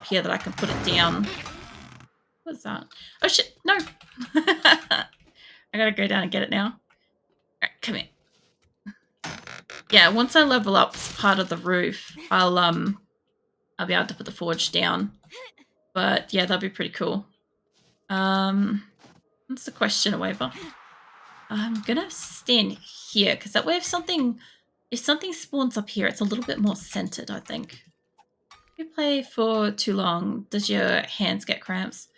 here that I can put it down. What's that? Oh shit, no. I gotta go down and get it now. Alright, come here. Yeah, once I level up part of the roof, I'll be able to put the forge down. But yeah, that'd be pretty cool. What's the question, Waver? I'm gonna stand here because that way if something spawns up here, it's a little bit more centered, I think. If you play for too long, does your hands get cramps?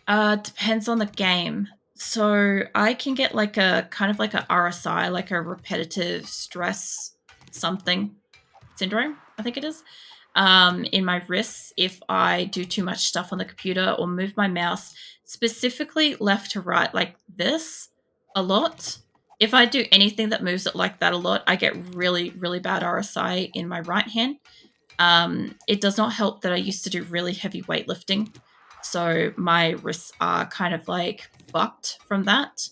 Depends on the game. So I can get like a kind of like a RSI, like a repetitive stress something syndrome, I think it is, in my wrists if I do too much stuff on the computer or move my mouse specifically left to right like this a lot. If I do anything that moves it like that a lot, I get really, really bad RSI in my right hand. It does not help that I used to do really heavy weightlifting, so my wrists are kind of like fucked from that.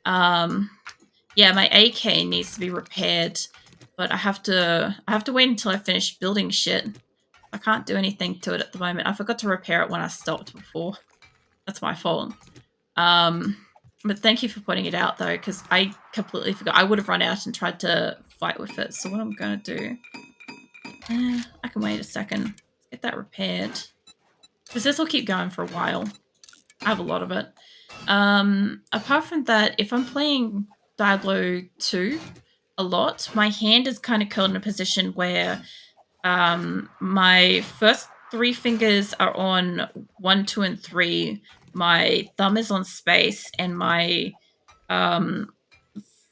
Yeah, my AK needs to be repaired, but I have to wait until I finish building shit. I can't do anything to it at the moment. I forgot to repair it when I stopped before. That's my fault. But thank you for pointing it out though, because I completely forgot. I would have run out and tried to fight with it. So what I'm gonna do, I can wait a second. Let's get that repaired. Because this will keep going for a while. I have a lot of it. Apart from that, if I'm playing Diablo 2 a lot, my hand is kind of curled in a position where my first 3 fingers are on 1, 2, and 3. My thumb is on space, and my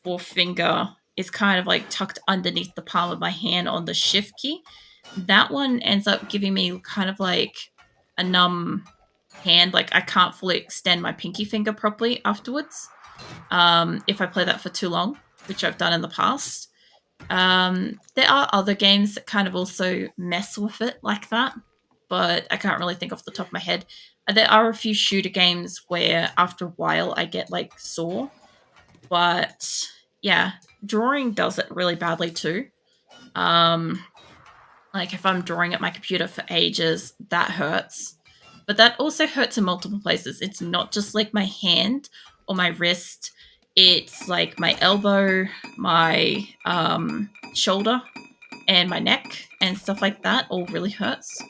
forefinger is kind of like tucked underneath the palm of my hand on the shift key. That one ends up giving me kind of like a numb hand. Like I can't fully extend my pinky finger properly afterwards if I play that for too long, which I've done in the past. There are other games that kind of also mess with it like that, but I can't really think off the top of my head. There are a few shooter games where after a while I get like sore, but yeah, drawing does it really badly too. Like if I'm drawing at my computer for ages, that hurts. But that also hurts in multiple places. It's not just like my hand or my wrist. It's like my elbow, my shoulder, and my neck and stuff like that all really hurts.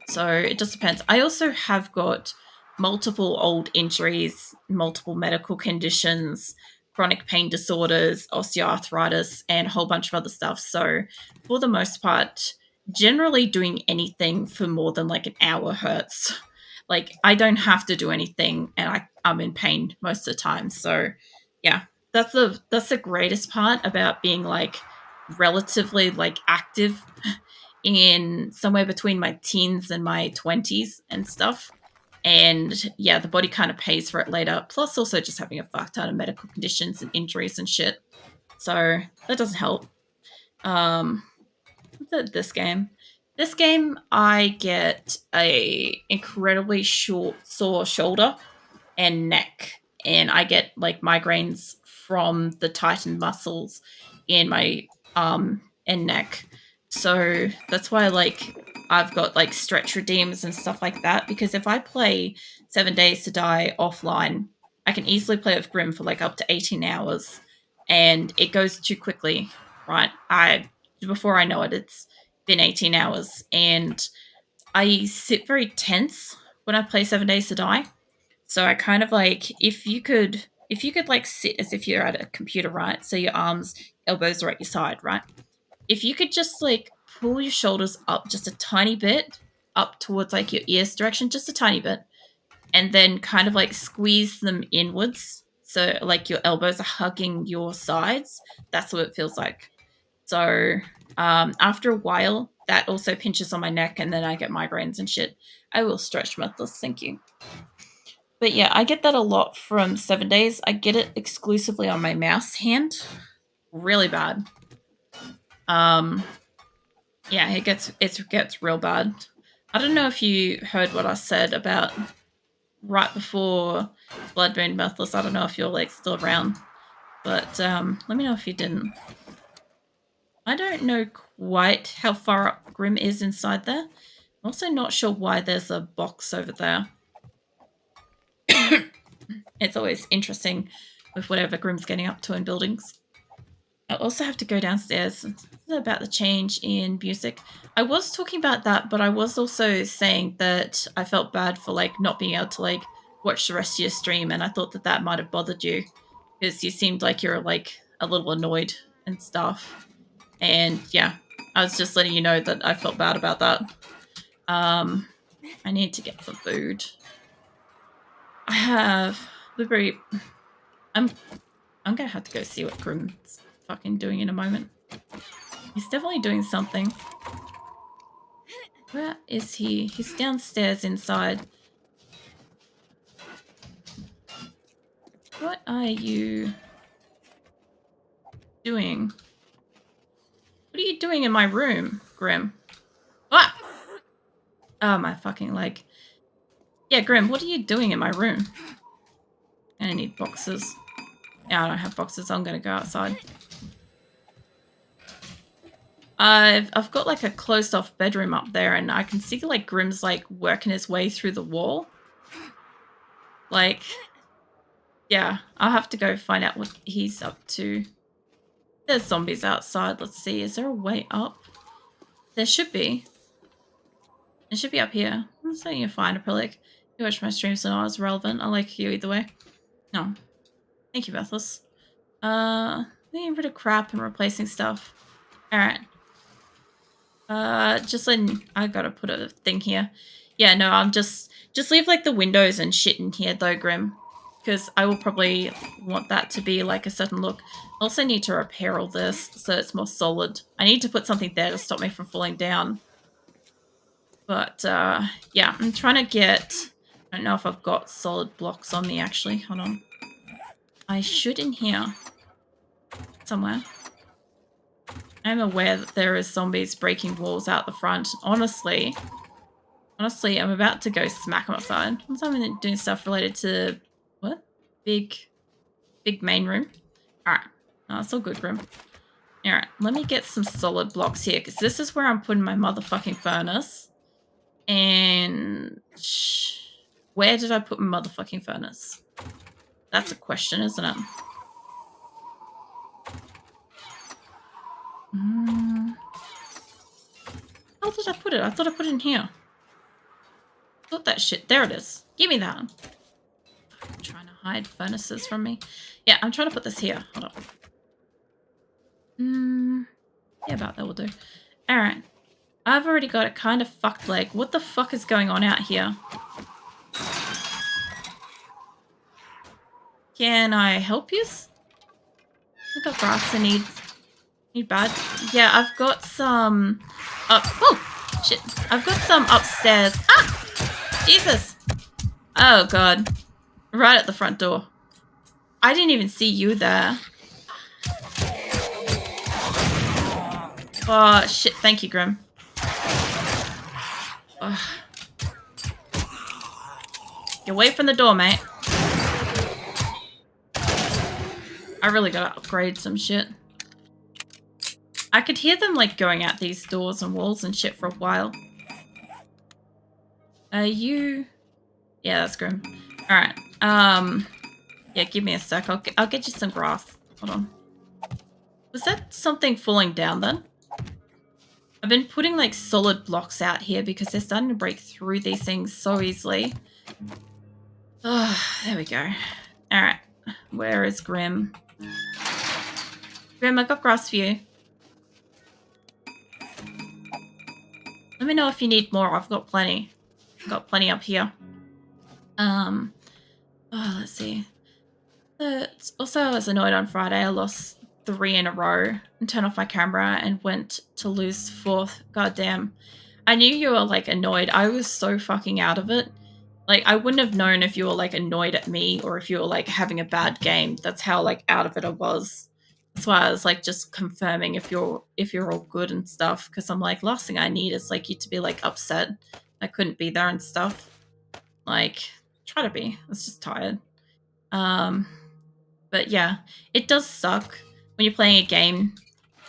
So it just depends. I also have got multiple old injuries, multiple medical conditions, chronic pain disorders, osteoarthritis, and a whole bunch of other stuff. So for the most part, generally doing anything for more than like an hour hurts. Like I don't have to do anything and I'm in pain most of the time. So yeah, that's the greatest part about being like relatively like active in somewhere between my teens and my 20s and stuff. And yeah, the body kind of pays for it later. Plus, also just having a fuck ton of medical conditions and injuries and shit. So that doesn't help. This game. This game, I get a incredibly sore shoulder and neck, and I get like migraines from the tightened muscles in my arm and neck. So that's why like I've got like stretch redeems and stuff like that, because if I play 7 Days to Die offline, I can easily play with Grim for like up to 18 hours and it goes too quickly, right? Before I know it, it's been 18 hours and I sit very tense when I play 7 Days to Die. So I kind of like if you could like sit as if you're at a computer, right? So your arms, elbows are at your side, right? If you could just like pull your shoulders up just a tiny bit up towards like your ears direction, just a tiny bit, and then kind of like squeeze them inwards. So like your elbows are hugging your sides. That's what it feels like. So after a while, that also pinches on my neck, and then I get migraines and shit. I will stretch methods, thank you. But yeah, I get that a lot from 7 Days. I get it exclusively on my mouse hand. Really bad. Yeah, it gets real bad. I don't know if you heard what I said about right before Blood Moon Mirthless. I don't know if you're like still around, but let me know if you didn't. I don't know quite how far up Grim is inside there, Also not sure why there's a box over there. It's always interesting with whatever Grimm's getting up to in buildings. I also have to go downstairs. About the change in music. I was talking about that, but I was also saying that I felt bad for like not being able to like watch the rest of your stream, and I thought that that might have bothered you because you seemed like you're like a little annoyed and stuff. And yeah, I was just letting you know that I felt bad about that. I need to get some food. I have blueberry. I'm gonna have to go see what Grimm's fucking doing in a moment. He's definitely doing something. Where is he? He's downstairs inside. What are you doing? What are you doing in my room, Grim? Ah! Oh, my fucking leg. Yeah, Grim, what are you doing in my room? I need boxes. Yeah, I don't have boxes. I'm gonna go outside. I've got like a closed off bedroom up there, and I can see like Grim's like working his way through the wall. Like, yeah, I'll have to go find out what he's up to. There's zombies outside. Let's see. Is there a way up? There should be. It should be up here. I'm saying you're fine, Aprillic. You watch my streams and I was relevant. I like you either way. No. Thank you, Bethless. Getting rid of crap and replacing stuff. Alright. Just letting... I gotta put a thing here. Yeah, no, I'm just leave, like, the windows and shit in here, though, Grim. Because I will probably want that to be, like, a certain look. I also need to repair all this so it's more solid. I need to put something there to stop me from falling down. But, yeah, I'm trying to get... I don't know if I've got solid blocks on me, actually. Hold on. I should in here. Somewhere. I'm aware that there is zombies breaking walls out the front. Honestly, I'm about to go smack them upside. I'm doing stuff related to... What? Big main room. Alright. Oh, it's all good, Grim. Alright, let me get some solid blocks here, because this is where I'm putting my motherfucking furnace. And... Where did I put my motherfucking furnace? That's a question, isn't it? How did I put it? I thought I put it in here. I thought that shit. There it is. Give me that. I'm trying to hide furnaces from me. Yeah, I'm trying to put this here. Hold on. Yeah, about that will do. Alright. I've already got a kind of fucked leg. What the fuck is going on out here? Can I help you? I got grass I need bad. Yeah, I've got some oh shit. I've got some upstairs. Ah! Jesus. Oh god. Right at the front door. I didn't even see you there. Oh shit, thank you, Grim. Ugh. Get away from the door, mate. I really gotta upgrade some shit. I could hear them, like, going out these doors and walls and shit for a while. You... Yeah, that's Grim. Alright, yeah, give me a sec. I'll get you some grass. Hold on. Was that something falling down, then? I've been putting, like, solid blocks out here because they're starting to break through these things so easily. Oh, there we go. Alright. Where is Grim? Grim, I got grass for you. Let me know if you need more. I've got plenty. I've got plenty up here. Oh, let's see. Also, I was annoyed on Friday. I lost 3 in a row and turned off my camera and went to lose 4th. Goddamn. I knew you were, like, annoyed. I was so fucking out of it. Like, I wouldn't have known if you were, like, annoyed at me or if you were, like, having a bad game. That's how, like, out of it I was. That's why I was, like, just confirming if you're all good and stuff. Because I'm like, last thing I need is, like, you to be, like, upset. I couldn't be there and stuff. Like, try to be. I was just tired. But yeah, it does suck when you're playing a game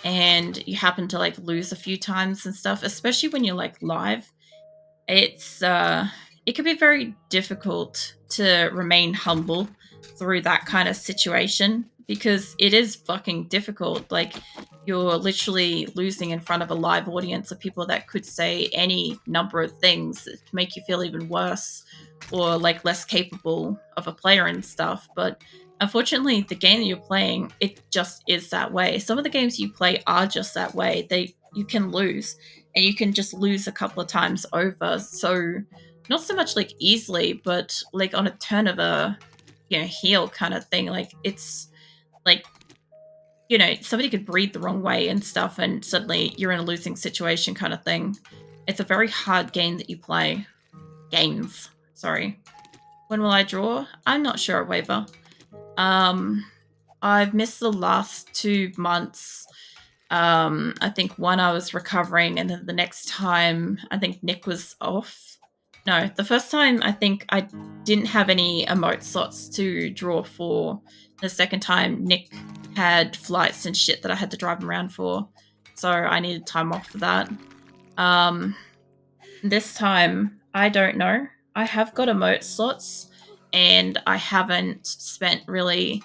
and you happen to, like, lose a few times and stuff, especially when you're, like, live. it's it can be very difficult to remain humble through that kind of situation because it is fucking difficult. Like you're literally losing in front of a live audience of people that could say any number of things to make you feel even worse or like less capable of a player and stuff. But unfortunately, the game that you're playing, it just is that way. Some of the games you play are just that way. You can lose and you can just lose a couple of times over. So not so much like easily, but like on a turn of a heel kind of thing. Like it's like somebody could breathe the wrong way and stuff, and suddenly you're in a losing situation kind of thing. It's a very hard game that you play. Games, sorry. When will I draw? I'm not sure, Waver. I've missed the last 2 months. I think one I was recovering, and then the next time I think Nick was off. No, the first time I think I didn't have any emote slots to draw for. The second time Nick had flights and shit that I had to drive him around for, so I needed time off for that. This time I don't know. I have got emote slots, and I haven't spent really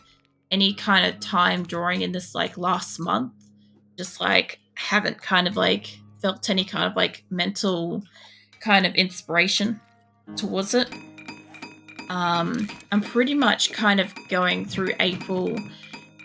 any kind of time drawing in this like last month. Just like haven't kind of like felt any kind of like mental kind of inspiration towards it. I'm pretty much kind of going through April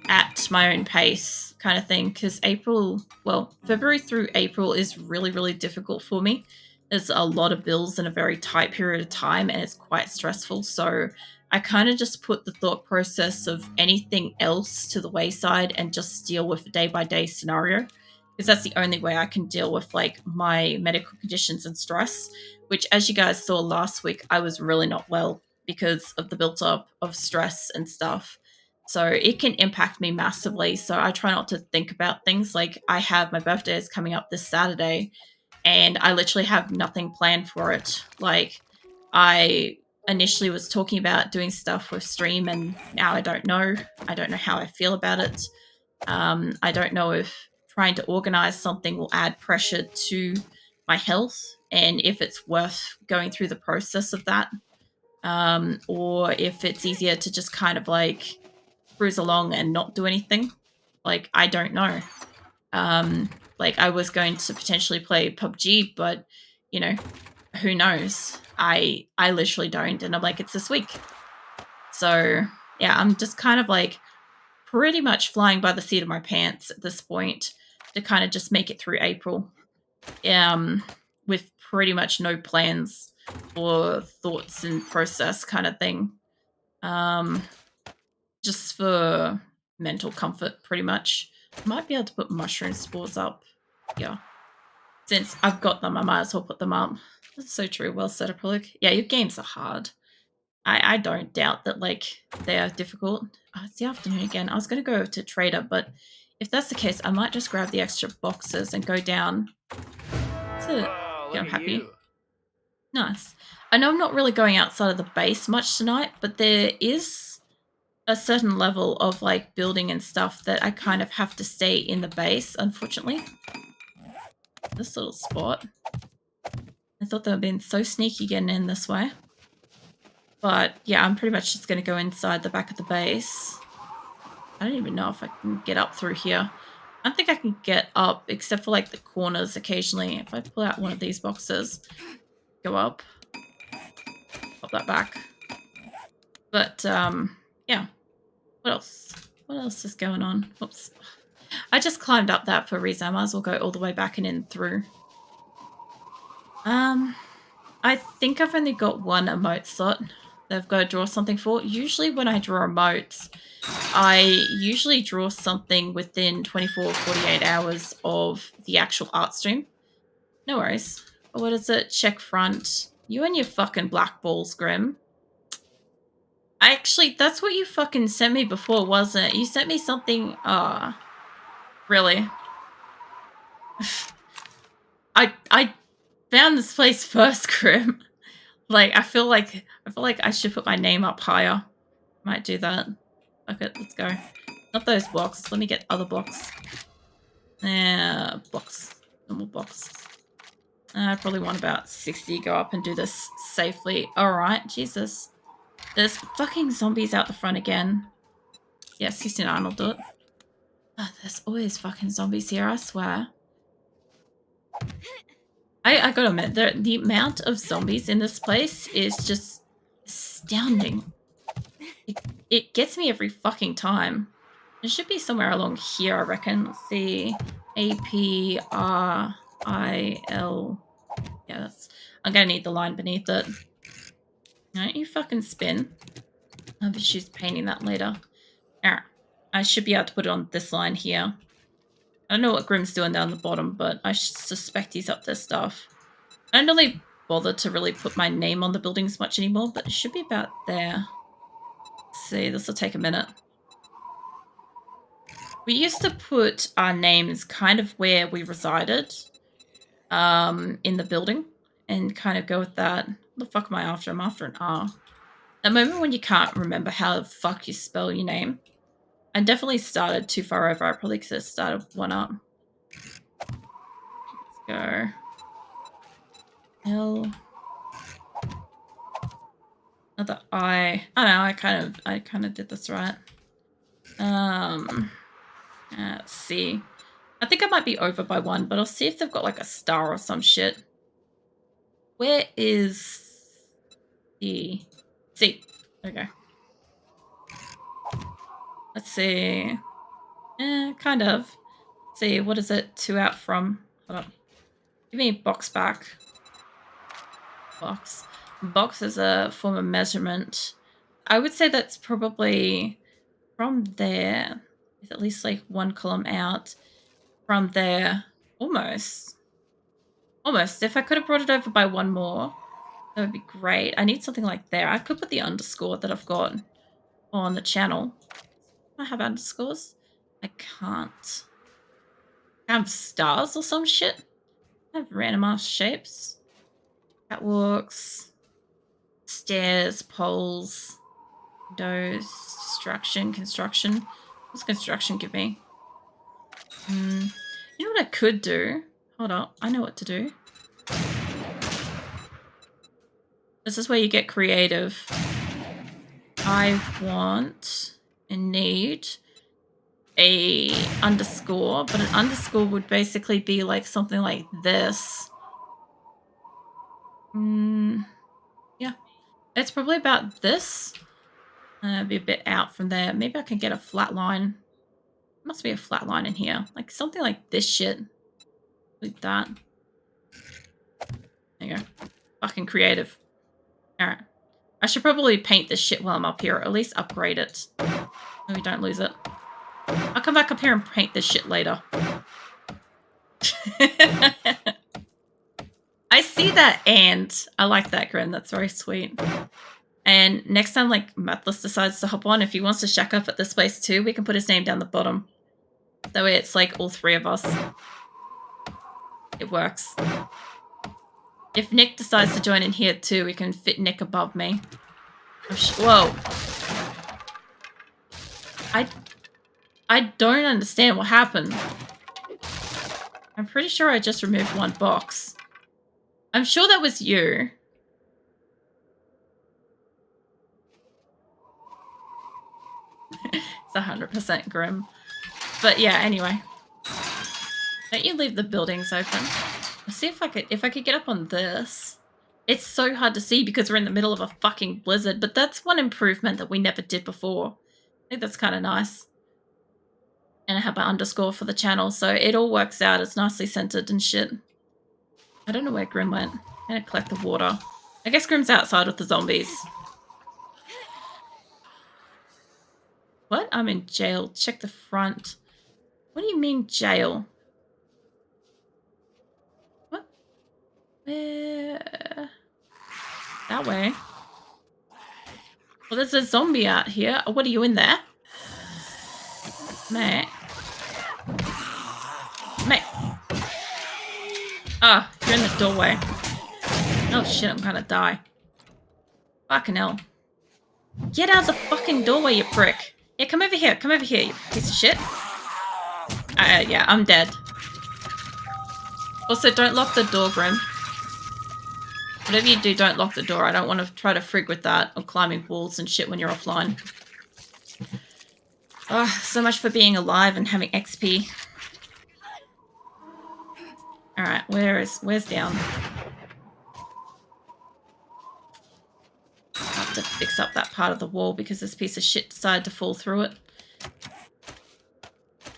at my own pace kind of thing because February through April is really, really difficult for me. There's a lot of bills in a very tight period of time and it's quite stressful. So I kind of just put the thought process of anything else to the wayside and just deal with a day by day scenario because that's the only way I can deal with like my medical conditions and stress, which as you guys saw last week, I was really not well because of the built up of stress and stuff. So it can impact me massively. So I try not to think about things like I have my birthday is coming up this Saturday and I literally have nothing planned for it. Like I initially was talking about doing stuff with stream and now I don't know. I don't know how I feel about it. I don't know if trying to organize something will add pressure to my health and if it's worth going through the process of that. Or if it's easier to just kind of like cruise along and not do anything. Like, I don't know. Like, I was going to potentially play PUBG, but, you know, who knows? I literally don't. And I'm like, it's this week. So, yeah, I'm just kind of like pretty much flying by the seat of my pants at this point to kind of just make it through April. With pretty much no plans or thoughts and process kind of thing. Just for mental comfort, pretty much. Might be able to put mushroom spores up. Yeah. Since I've got them, I might as well put them up. That's so true. Well said, Aprillic. Yeah, your games are hard. I don't doubt that, like, they are difficult. Oh, it's the afternoon again. I was going to go to Trader, but if that's the case, I might just grab the extra boxes and go down to get happy. You. Nice. I know I'm not really going outside of the base much tonight, but there is a certain level of like building and stuff that I kind of have to stay in the base, unfortunately. This little spot. I thought they were being so sneaky getting in this way. But yeah, I'm pretty much just going to go inside the back of the base. I don't even know if I can get up through here. I don't think I can get up except for like the corners occasionally. If I pull out one of these boxes, go up, pop that back. But yeah. What else? What else is going on? Oops. I just climbed up that for a reason. I might as well go all the way back and in through. I think I've only got one emote slot that I've got to draw something for. Usually when I draw emotes, I usually draw something within 24 or 48 hours of the actual art stream. No worries. What is it? Check front. You and your fucking black balls, Grim. Actually, that's what you fucking sent me before, wasn't it? You sent me something... really? I found this place first, Grim. Like, I feel like I should put my name up higher. Might do that. Okay, let's go. Not those blocks. Let me get other blocks. Yeah, blocks. Normal blocks. I probably want about 60 to go up and do this safely. Alright, Jesus. There's fucking zombies out the front again. Yeah, 69 will do it. Oh, there's always fucking zombies here, I swear. I gotta admit, the amount of zombies in this place is just astounding. It gets me every fucking time. It should be somewhere along here, I reckon. Let's see. April. Yeah, that's... I'm gonna need the line beneath it. Don't you fucking spin. I'll be she's painting that later. Alright. I should be able to put it on this line here. I don't know what Grim's doing down the bottom, but I suspect he's up this stuff. I don't really bother to really put my name on the buildings much anymore, but it should be about there. Let's see, this will take a minute. We used to put our names kind of where we resided in the building and kind of go with that. What the fuck am I after? I'm after an R. That moment when you can't remember how the fuck you spell your name. I definitely started too far over. I probably could have started one up. Let's go. L. Another I. I don't know. I kind of did this right. Let's see. I think I might be over by one, but I'll see if they've got like a star or some shit. Where is the C? Okay. Let's see. Kind of. Let's see, what is it? 2 out from? Hold on. Give me box back. Box. Box is a form of measurement. I would say that's probably from there. It's at least like 1 column out. From there. Almost. Almost. If I could have brought it over by 1 more, that would be great. I need something like there. I could put the underscore that I've got on the channel. I have underscores? I can't. I have stars or some shit. I have random ass shapes. Catwalks. Stairs, poles. Windows. Destruction, construction. What's construction give me? You know what I could do? Hold up. I know what to do. This is where you get creative. I want and need a underscore, but an underscore would basically be like something like this. Yeah. It's probably about this. Be a bit out from there. Maybe I can get a flat line. Must be a flat line in here. Like something like this shit. Like that. There you go. Fucking creative. Alright. I should probably paint this shit while I'm up here, or at least upgrade it. So we don't lose it. I'll come back up here and paint this shit later. I see that, and I like that grin. That's very sweet. And next time, like, Mathless decides to hop on, if he wants to shack up at this place too, we can put his name down the bottom. That way it's like all 3 of us. It works. If Nick decides to join in here too, we can fit Nick above me. Whoa. I don't understand what happened. I'm pretty sure I just removed 1 box. I'm sure that was you. It's 100% grim. But yeah, anyway. Don't you leave the buildings open? Let's see if I could get up on this. It's so hard to see because we're in the middle of a fucking blizzard, but that's one improvement that we never did before. I think that's kind of nice. And I have an underscore for the channel, so it all works out. It's nicely centered and shit. I don't know where Grim went. I'm gonna collect the water. I guess Grim's outside with the zombies. What? I'm in jail. Check the front. What do you mean jail? What? Where? That way. Well, there's a zombie out here. What are you in there? Mate. Mate. Ah, oh, you're in the doorway. Oh shit, I'm gonna die. Fucking hell. Get out of the fucking doorway, you prick. Yeah, come over here. Come over here, you piece of shit. Yeah, I'm dead. Also, don't lock the door, Grim. Whatever you do, don't lock the door. I don't want to try to frig with that or climbing walls and shit when you're offline. Oh, so much for being alive and having XP. Alright, where's down? I have to fix up that part of the wall because this piece of shit decided to fall through it.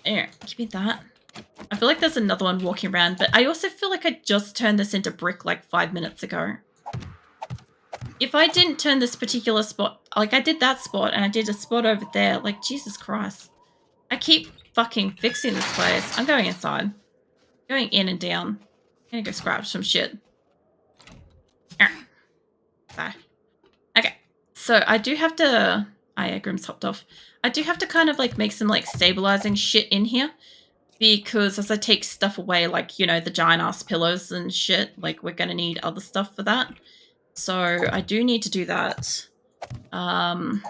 Here, give me that. I feel like there's another one walking around, but I also feel like I just turned this into brick like 5 minutes ago. If I didn't turn this particular spot, like I did that spot and I did a spot over there, like Jesus Christ. I keep fucking fixing this place. I'm going inside. Going in and down. I'm gonna go scratch some shit. Bye. Okay. So I do have to... Oh yeah, Grim's hopped off. I do have to kind of like make some like stabilizing shit in here. Because as I take stuff away, like, you know, the giant ass pillows and shit, like we're gonna need other stuff for that. So I do need to do that. I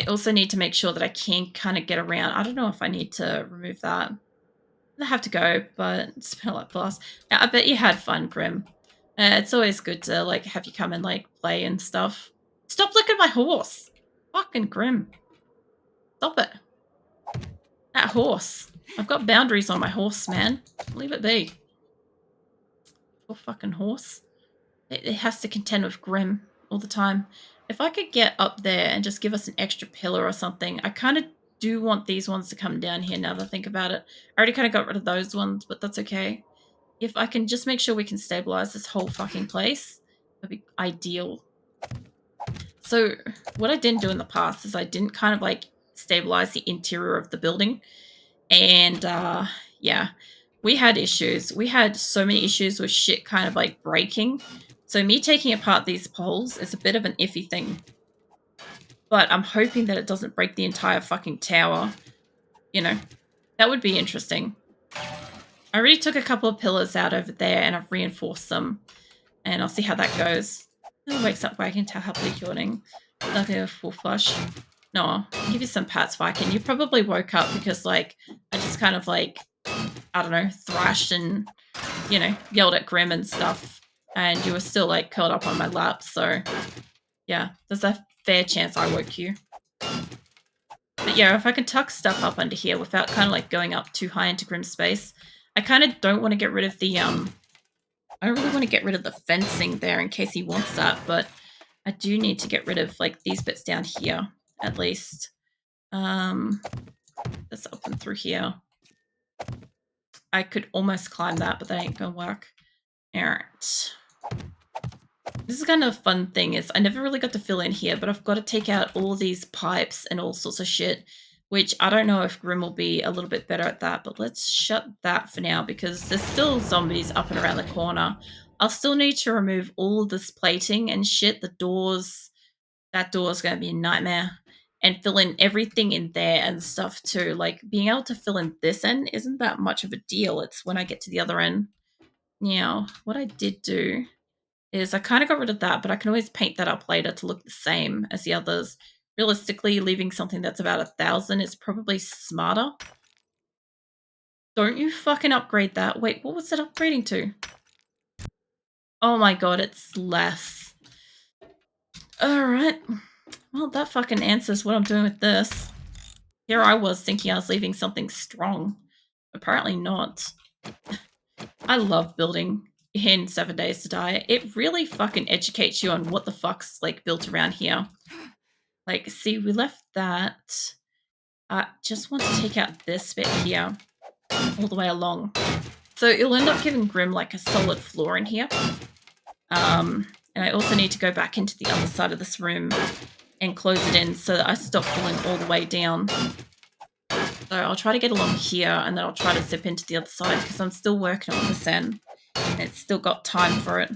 also need to make sure that I can kind of get around. I don't know if I need to remove that. I have to go, but it's been a lot blast. Yeah, I bet you had fun, Grim. It's always good to like have you come and like play and stuff. Stop looking at my horse. Fucking Grim. Stop it. That horse. I've got boundaries on my horse, man. Leave it be. Poor fucking horse. It has to contend with Grim all the time. If I could get up there and just give us an extra pillar or something, I kind of do want these ones to come down here now that I think about it. I already kind of got rid of those ones, but that's okay. If I can just make sure we can stabilize this whole fucking place, that'd be ideal. So what I didn't do in the past is I didn't kind of like stabilize the interior of the building. And yeah, we had issues. We had so many issues with shit kind of like breaking. So me taking apart these poles is a bit of an iffy thing. But I'm hoping that it doesn't break the entire fucking tower. You know, that would be interesting. I already took a couple of pillars out over there and I've reinforced them. And I'll see how that goes. He wakes up wagging tail happily yawning. Nothing a full flush. No, I'll give you some pats, Viking. You probably woke up because, like, I just kind of, like, I don't know, thrashed and, you know, yelled at Grim and stuff. And you were still, like, curled up on my lap. So, yeah, there's a fair chance I woke you. But, yeah, if I can tuck stuff up under here without kind of, like, going up too high into Grim's space. I kind of don't want to get rid of the, I don't really want to get rid of the fencing there in case he wants that, but I do need to get rid of, like, these bits down here, at least. Let's open through here. I could almost climb that, but that ain't gonna work. Alright. This is kind of a fun thing, is I never really got to fill in here, but I've got to take out all these pipes and all sorts of shit, which I don't know if Grim will be a little bit better at that, but let's shut that for now because there's still zombies up and around the corner. I'll still need to remove all of this plating and shit, the doors. That door's going to be a nightmare. And fill in everything in there and stuff too. Like, being able to fill in this end isn't that much of a deal. It's when I get to the other end. Now, what I did do is I kind of got rid of that, but I can always paint that up later to look the same as the others. Realistically, leaving something that's about 1,000 is probably smarter. Don't you fucking upgrade that. Wait, what was it upgrading to? Oh my god, it's less. Alright. Well, that fucking answers what I'm doing with this. Here I was thinking I was leaving something strong. Apparently not. I love building in 7 Days to Die. It really fucking educates you on what the fuck's, like, built around here. Like, see, we left that. I just want to take out this bit here all the way along. So it'll end up giving Grim, like, a solid floor in here. And I also need to go back into the other side of this room and close it in so that I stop falling all the way down. So I'll try to get along here and then I'll try to zip into the other side because I'm still working on this end. And it's still got time for it.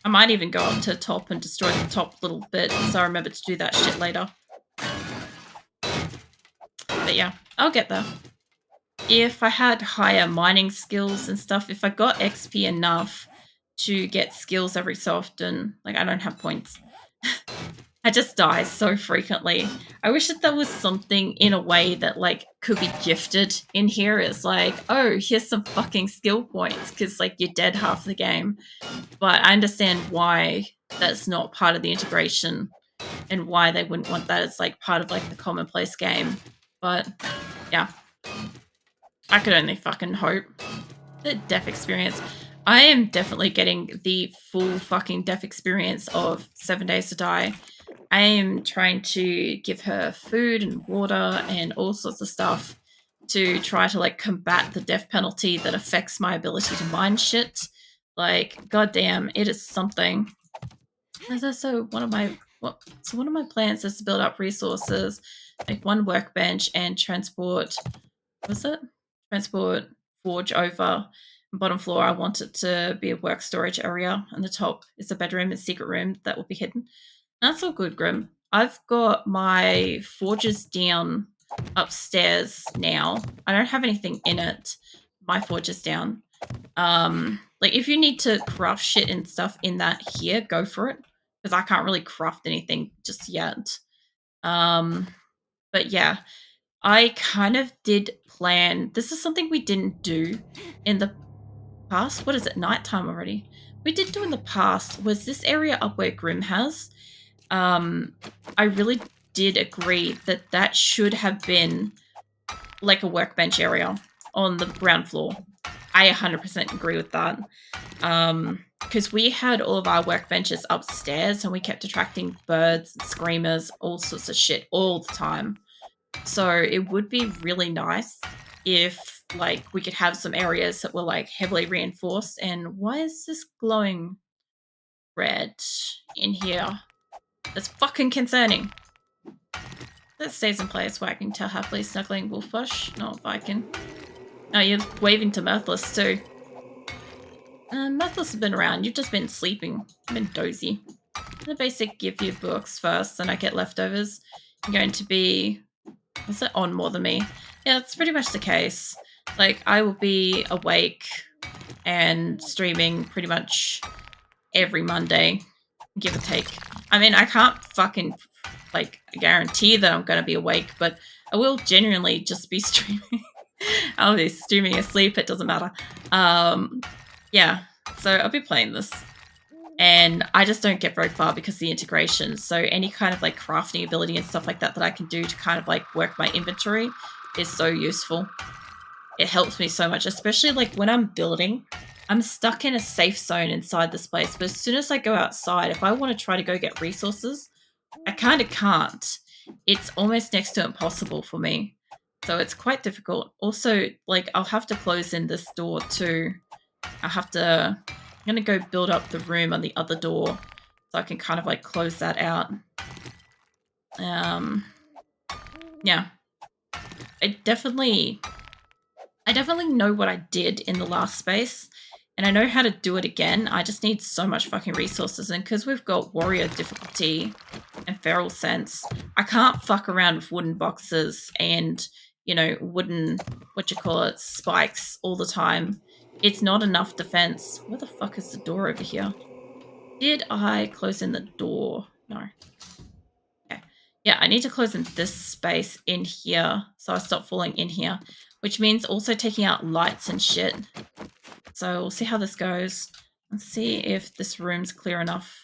I might even go up to the top and destroy the top little bit so I remember to do that shit later. But yeah, I'll get there. If I had higher mining skills and stuff, if I got XP enough to get skills every so often, like I don't have points. I just die so frequently. I wish that there was something in a way that like could be gifted in here. It's like, oh, here's some fucking skill points because like you're dead half the game. But I understand why that's not part of the integration and why they wouldn't want that as like part of like the commonplace game. But yeah, I could only fucking hope. The deaf experience. I am definitely getting the full fucking deaf experience of 7 Days to Die. I am trying to give her food and water and all sorts of stuff to try to like combat the death penalty that affects my ability to mine shit. Like, goddamn, it is something. There's also one of my plans is to build up resources, like one workbench and transport. Was it transport forge over? Bottom floor, I want it to be a work storage area, and the top is a bedroom and secret room that will be hidden. That's all good, Grim. I've got my forges down upstairs now. I don't have anything in it. My forge is down. Like if you need to craft shit and stuff in that here, go for it. Because I can't really craft anything just yet. But yeah, I kind of did plan. This is something we didn't do in the past. What is it? Nighttime already. We did do in the past was this area up where Grim has. I really did agree that that should have been like a workbench area on the ground floor. I 100% agree with that. Because we had all of our workbenches upstairs and we kept attracting birds and screamers, all sorts of shit all the time. So it would be really nice if like we could have some areas that were like heavily reinforced. And why is this glowing red in here? That's fucking concerning. That stays in place where I can tell happily snuggling Wolfbush. No, Viking. Oh, you're waving to Mirthless too. Mirthless has been around. You've just been sleeping. You've been dozy. The basic give you books first, then I get leftovers. I'm going to be... Is it on more than me? Yeah, that's pretty much the case. Like, I will be awake and streaming pretty much every Monday, give or take. I mean, I can't fucking, like, guarantee that I'm going to be awake, but I will genuinely just be streaming. I'll be streaming asleep, it doesn't matter. Yeah, so I'll be playing this. And I just don't get very far because of the integration. So any kind of like crafting ability and stuff like that that I can do to kind of like work my inventory is so useful. It helps me so much, especially like when I'm building. I'm stuck in a safe zone inside this place. But as soon as I go outside, if I want to try to go get resources, I kind of can't. It's almost next to impossible for me. So it's quite difficult. Also, like I'll have to close in this door too. I'm going to go build up the room on the other door so I can kind of like close that out. Yeah. I definitely know what I did in the last space and I know how to do it again. I just need so much fucking resources, and because we've got warrior difficulty and feral sense, I can't fuck around with wooden boxes and, you know, wooden, spikes all the time. It's not enough defense. Where the fuck is the door over here? Did I close in the door? No. Okay. Yeah, I need to close in this space in here so I stop falling in here, which means also taking out lights and shit. So we'll see how this goes. Let's see if this room's clear enough.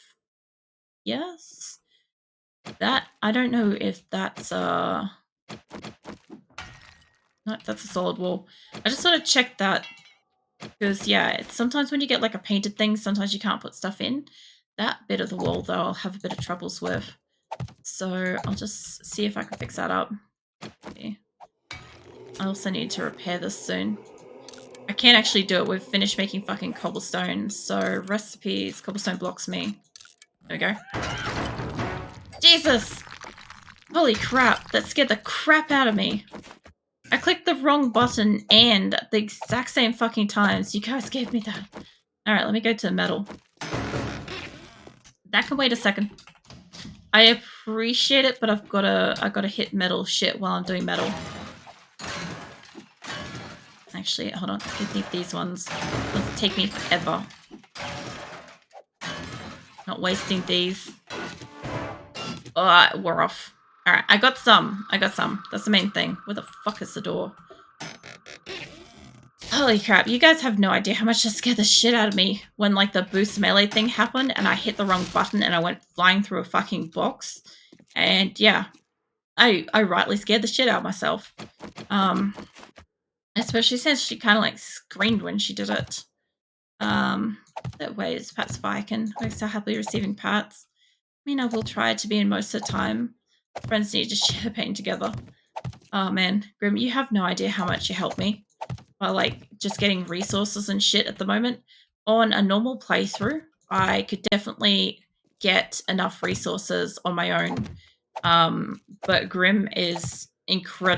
Yes. That, I don't know if that's no, that's a solid wall. I just want to check that because yeah, sometimes when you get like a painted thing, sometimes you can't put stuff in. That bit of the wall though, I'll have a bit of troubles with. So I'll just see if I can fix that up. Okay. I also need to repair this soon. I can't actually do it. We've finished making fucking cobblestone. So recipes, cobblestone blocks me. There we go. Jesus! Holy crap, that scared the crap out of me. I clicked the wrong button and at the exact same fucking times. You guys gave me that. Alright, let me go to metal. That can wait a second. I appreciate it, but I gotta hit metal shit while I'm doing metal. Actually, hold on. I need these ones. It'll take me forever. Not wasting these. We're off. All right, I got some. That's the main thing. Where the fuck is the door? Holy crap, you guys have no idea how much that scared the shit out of me when, like, the boost melee thing happened and I hit the wrong button and I went flying through a fucking box. And yeah, I rightly scared the shit out of myself. Especially since she kind of, like, screamed when she did it. That way is Pat's Viking. I'm so happily receiving Pats. I mean, I will try to be in most of the time. Friends need to share pain together. Oh man, Grim, you have no idea how much you helped me by, like, just getting resources and shit at the moment. On a normal playthrough, I could definitely get enough resources on my own. But Grim is incredible.